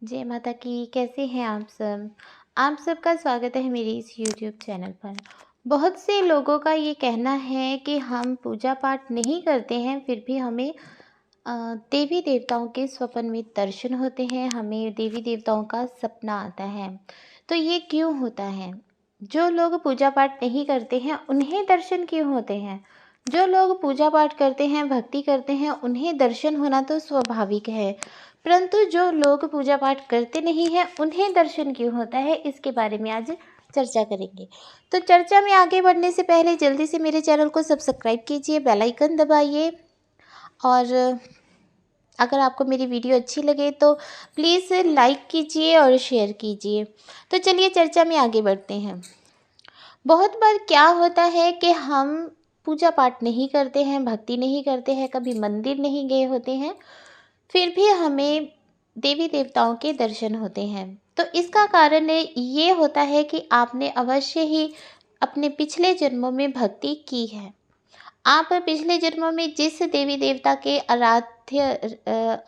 जय माता की। कैसे हैं आप सब? आप सबका स्वागत है मेरी इस यूट्यूब चैनल पर। बहुत से लोगों का ये कहना है कि हम पूजा पाठ नहीं करते हैं, फिर भी हमें देवी देवताओं के स्वप्न में दर्शन होते हैं, हमें देवी देवताओं का सपना आता है। तो ये क्यों होता है? जो लोग पूजा पाठ नहीं करते हैं उन्हें दर्शन क्यों होते हैं? जो लोग पूजा पाठ करते हैं, भक्ति करते हैं, उन्हें दर्शन होना तो स्वाभाविक है। परंतु जो लोग पूजा पाठ करते नहीं हैं उन्हें दर्शन क्यों होता है, इसके बारे में आज चर्चा करेंगे। तो चर्चा में आगे बढ़ने से पहले जल्दी से मेरे चैनल को सब्सक्राइब कीजिए, बेल आइकन दबाइए और अगर आपको मेरी वीडियो अच्छी लगे तो प्लीज़ लाइक कीजिए और शेयर कीजिए। तो चलिए चर्चा में आगे बढ़ते हैं। बहुत बार क्या होता है कि हम पूजा पाठ नहीं करते हैं, भक्ति नहीं करते हैं, कभी मंदिर नहीं गए होते हैं, फिर भी हमें देवी देवताओं के दर्शन होते हैं। तो इसका कारण ये होता है कि आपने अवश्य ही अपने पिछले जन्मों में भक्ति की है। आप पिछले जन्मों में जिस देवी देवता के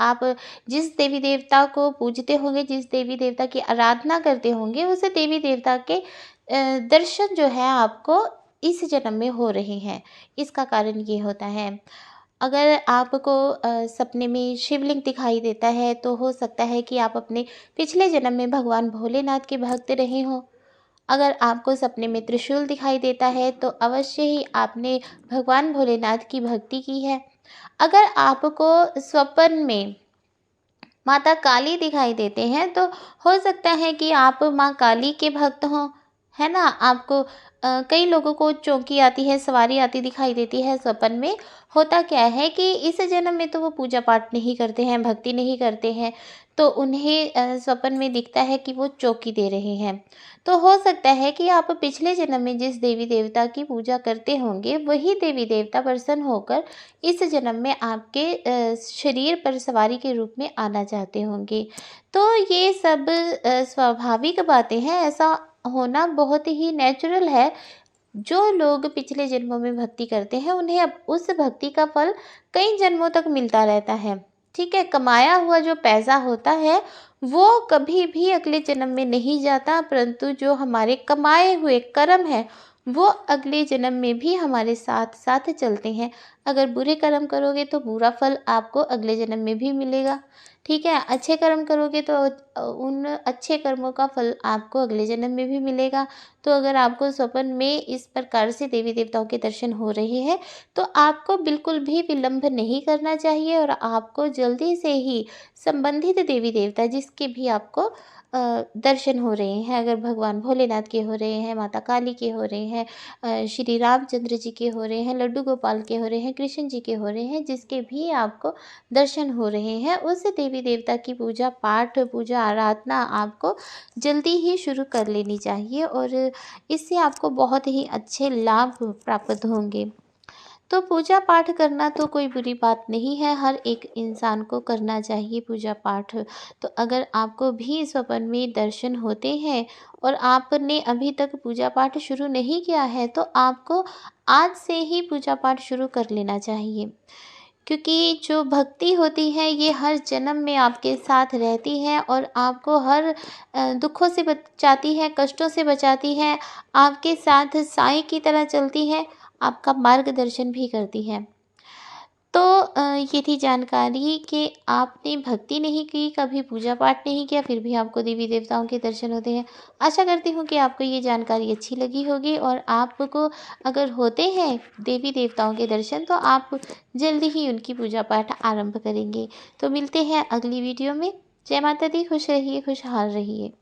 आप जिस देवी देवता को पूजते होंगे, जिस देवी देवता की आराधना करते होंगे, उस देवी देवता के दर्शन जो है आपको इस जन्म में हो रहे हैं। इसका कारण ये होता है। अगर आपको सपने में शिवलिंग दिखाई देता है तो हो सकता है कि आप अपने पिछले जन्म में भगवान भोलेनाथ के भक्त रहे हों। अगर आपको सपने में त्रिशूल दिखाई देता है तो अवश्य ही आपने भगवान भोलेनाथ की भक्ति की है। अगर आपको स्वप्न में माता काली दिखाई देते हैं तो हो सकता है कि आप माँ काली के भक्त हों, है ना। आपको कई लोगों को चौकी आती है, सवारी आती दिखाई देती है स्वप्न में। होता क्या है कि इस जन्म में तो वो पूजा पाठ नहीं करते हैं, भक्ति नहीं करते हैं, तो उन्हें स्वप्न में दिखता है कि वो चौकी दे रहे हैं। तो हो सकता है कि आप पिछले जन्म में जिस देवी देवता की पूजा करते होंगे वही देवी देवता प्रसन्न होकर इस जन्म में आपके शरीर पर सवारी के रूप में आना चाहते होंगे। तो ये सब स्वाभाविक बातें हैं, ऐसा होना बहुत ही नेचुरल है। जो लोग पिछले जन्मों में भक्ति करते हैं उन्हें अब उस भक्ति का फल कई जन्मों तक मिलता रहता है। ठीक है, कमाया हुआ जो पैसा होता है वो कभी भी अगले जन्म में नहीं जाता, परंतु जो हमारे कमाए हुए कर्म है वो अगले जन्म में भी हमारे साथ साथ चलते हैं। अगर बुरे कर्म करोगे तो बुरा फल आपको अगले जन्म में भी मिलेगा। ठीक है, अच्छे कर्म करोगे तो उन अच्छे कर्मों का फल आपको अगले जन्म में भी मिलेगा। तो अगर आपको स्वप्न में इस प्रकार से देवी देवताओं के दर्शन हो रहे हैं तो आपको बिल्कुल भी विलंब नहीं करना चाहिए और आपको जल्दी से ही संबंधित देवी देवता जिसके भी आपको दर्शन हो रहे हैं, अगर भगवान भोलेनाथ के हो रहे हैं, माता काली के हो रहे हैं, श्री रामचंद्र जी के हो रहे हैं, लड्डू गोपाल के हो रहे हैं, कृष्ण जी के हो रहे हैं, जिसके भी आपको दर्शन हो रहे हैं, उस देवी देवता की पूजा पाठ, पूजा आराधना आपको जल्दी ही शुरू कर लेनी चाहिए और इससे आपको बहुत ही अच्छे लाभ प्राप्त होंगे। तो पूजा पाठ करना तो कोई बुरी बात नहीं है, हर एक इंसान को करना चाहिए पूजा पाठ। तो अगर आपको भी स्वप्न में दर्शन होते हैं और आपने अभी तक पूजा पाठ शुरू नहीं किया है तो आपको आज से ही पूजा पाठ शुरू कर लेना चाहिए। क्योंकि जो भक्ति होती है ये हर जन्म में आपके साथ रहती है और आपको हर दुखों से बचाती है, कष्टों से बचाती है, आपके साथ साईं की तरह चलती है, आपका मार्गदर्शन भी करती है। तो ये थी जानकारी कि आपने भक्ति नहीं की, कभी पूजा पाठ नहीं किया, फिर भी आपको देवी देवताओं के दर्शन होते हैं। आशा करती हूँ कि आपको ये जानकारी अच्छी लगी होगी और आपको अगर होते हैं देवी देवताओं के दर्शन तो आप जल्दी ही उनकी पूजा पाठ आरंभ करेंगे। तो मिलते हैं अगली वीडियो में। जय माता दी, खुश रहिए, खुशहाल रहिए।